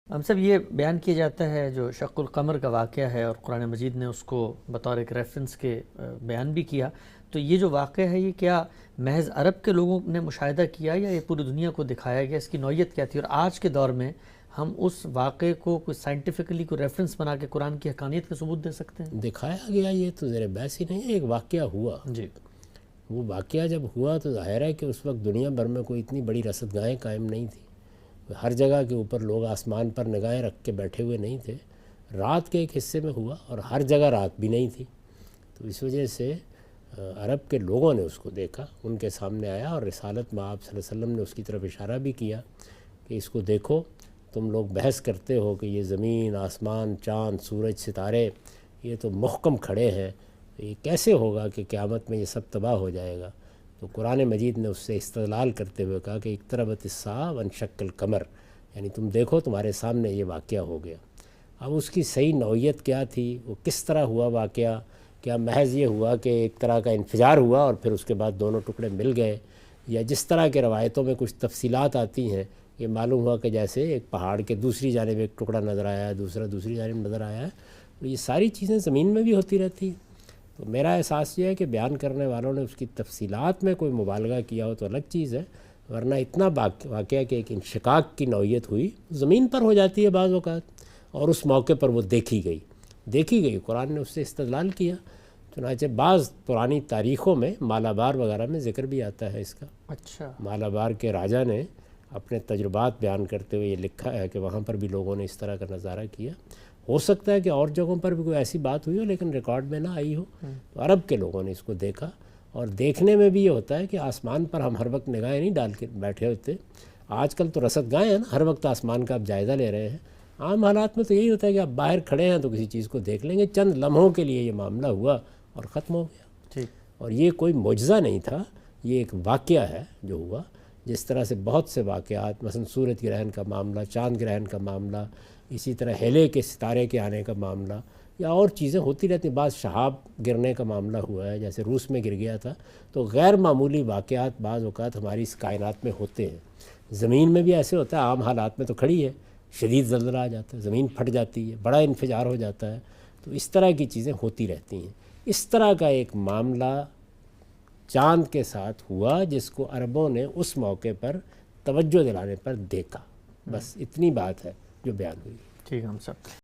ہم سب یہ بیان کیا جاتا ہے جو شق القمر کا واقعہ ہے، اور قرآن مجید نے اس کو بطور ایک ریفرنس کے بیان بھی کیا، تو یہ جو واقعہ ہے یہ کیا محض عرب کے لوگوں نے مشاہدہ کیا یا یہ پوری دنیا کو دکھایا گیا؟ اس کی نوعیت کیا تھی؟ اور آج کے دور میں ہم اس واقعے کو کوئی سائنٹیفکلی کوئی ریفرنس بنا کے قرآن کی حقانیت کا ثبوت دے سکتے ہیں؟ دکھایا گیا، یہ تو زیر بحث ہی نہیں ہے، ایک واقعہ ہوا۔ جی وہ واقعہ جب ہوا تو ظاہر ہے کہ اس وقت دنیا بھر میں کوئی اتنی بڑی رصدگاہیں قائم نہیں تھیں، ہر جگہ کے اوپر لوگ آسمان پر نگاہیں رکھ کے بیٹھے ہوئے نہیں تھے، رات کے ایک حصے میں ہوا اور ہر جگہ رات بھی نہیں تھی، تو اس وجہ سے عرب کے لوگوں نے اس کو دیکھا، ان کے سامنے آیا، اور رسالت میں آپ صلی اللہ علیہ وسلم نے اس کی طرف اشارہ بھی کیا کہ اس کو دیکھو، تم لوگ بحث کرتے ہو کہ یہ زمین، آسمان، چاند، سورج، ستارے یہ تو محکم کھڑے ہیں، یہ کیسے ہوگا کہ قیامت میں یہ سب تباہ ہو جائے گا؟ تو قرآن مجید نے اس سے استدلال کرتے ہوئے کہا کہ اقتربت الساعہ وانشق القمر، یعنی تم دیکھو تمہارے سامنے یہ واقعہ ہو گیا۔ اب اس کی صحیح نوعیت کیا تھی، وہ کس طرح ہوا واقعہ؟ کیا محض یہ ہوا کہ ایک طرح کا انفجار ہوا اور پھر اس کے بعد دونوں ٹکڑے مل گئے، یا جس طرح کے روایتوں میں کچھ تفصیلات آتی ہیں، یہ معلوم ہوا کہ جیسے ایک پہاڑ کے دوسری جانب ایک ٹکڑا نظر آیا ہے، دوسرا دوسری جانب نظر آیا ہے، تو یہ ساری چیزیں زمین میں بھی ہوتی رہتی ہیں۔ تو میرا احساس یہ ہے کہ بیان کرنے والوں نے اس کی تفصیلات میں کوئی مبالغہ کیا ہو تو الگ چیز ہے، ورنہ اتنا واقعہ کہ ایک انشقاق کی نوعیت ہوئی زمین پر ہو جاتی ہے بعض اوقات، اور اس موقع پر وہ دیکھی گئی، قرآن نے اس سے استدلال کیا۔ چنانچہ بعض پرانی تاریخوں میں مالابار وغیرہ میں ذکر بھی آتا ہے اس کا۔ اچھا، مالابار کے راجہ نے اپنے تجربات بیان کرتے ہوئے یہ لکھا ہے کہ وہاں پر بھی لوگوں نے اس طرح کا نظارہ کیا۔ ہو سکتا ہے کہ اور جگہوں پر بھی کوئی ایسی بات ہوئی ہو لیکن ریکارڈ میں نہ آئی ہو، تو عرب کے لوگوں نے اس کو دیکھا، اور دیکھنے میں بھی یہ ہوتا ہے کہ آسمان پر ہم ہر وقت نگاہیں نہیں ڈال کے بیٹھے ہوتے، آج کل تو رصدگاہیں ہیں نا، ہر وقت آسمان کا آپ جائزہ لے رہے ہیں۔ عام حالات میں تو یہی ہوتا ہے کہ آپ باہر کھڑے ہیں تو کسی چیز کو دیکھ لیں گے، چند لمحوں کے لیے یہ معاملہ ہوا اور ختم ہو گیا۔ ٹھیک، اور یہ کوئی معجزہ نہیں تھا، یہ ایک واقعہ ہے جو ہوا، جس طرح سے بہت سے واقعات، مثلا سورج گرہن کا معاملہ، چاند گرہن کا معاملہ، اسی طرح ہیلے کے ستارے کے آنے کا معاملہ، یا اور چیزیں ہوتی رہتی ہیں۔ بعض شہاب گرنے کا معاملہ ہوا ہے، جیسے روس میں گر گیا تھا، تو غیر معمولی واقعات بعض اوقات ہماری اس کائنات میں ہوتے ہیں۔ زمین میں بھی ایسے ہوتا ہے، عام حالات میں تو کھڑی ہے، شدید زلزلہ آ جاتا ہے، زمین پھٹ جاتی ہے، بڑا انفجار ہو جاتا ہے، تو اس طرح کی چیزیں ہوتی رہتی ہیں۔ اس طرح کا ایک معاملہ چاند کے ساتھ ہوا جس کو عربوں نے اس موقع پر توجہ دلانے پر دیکھا، بس اتنی بات ہے جو بیان ہوئی۔ ٹھیک، ہم سب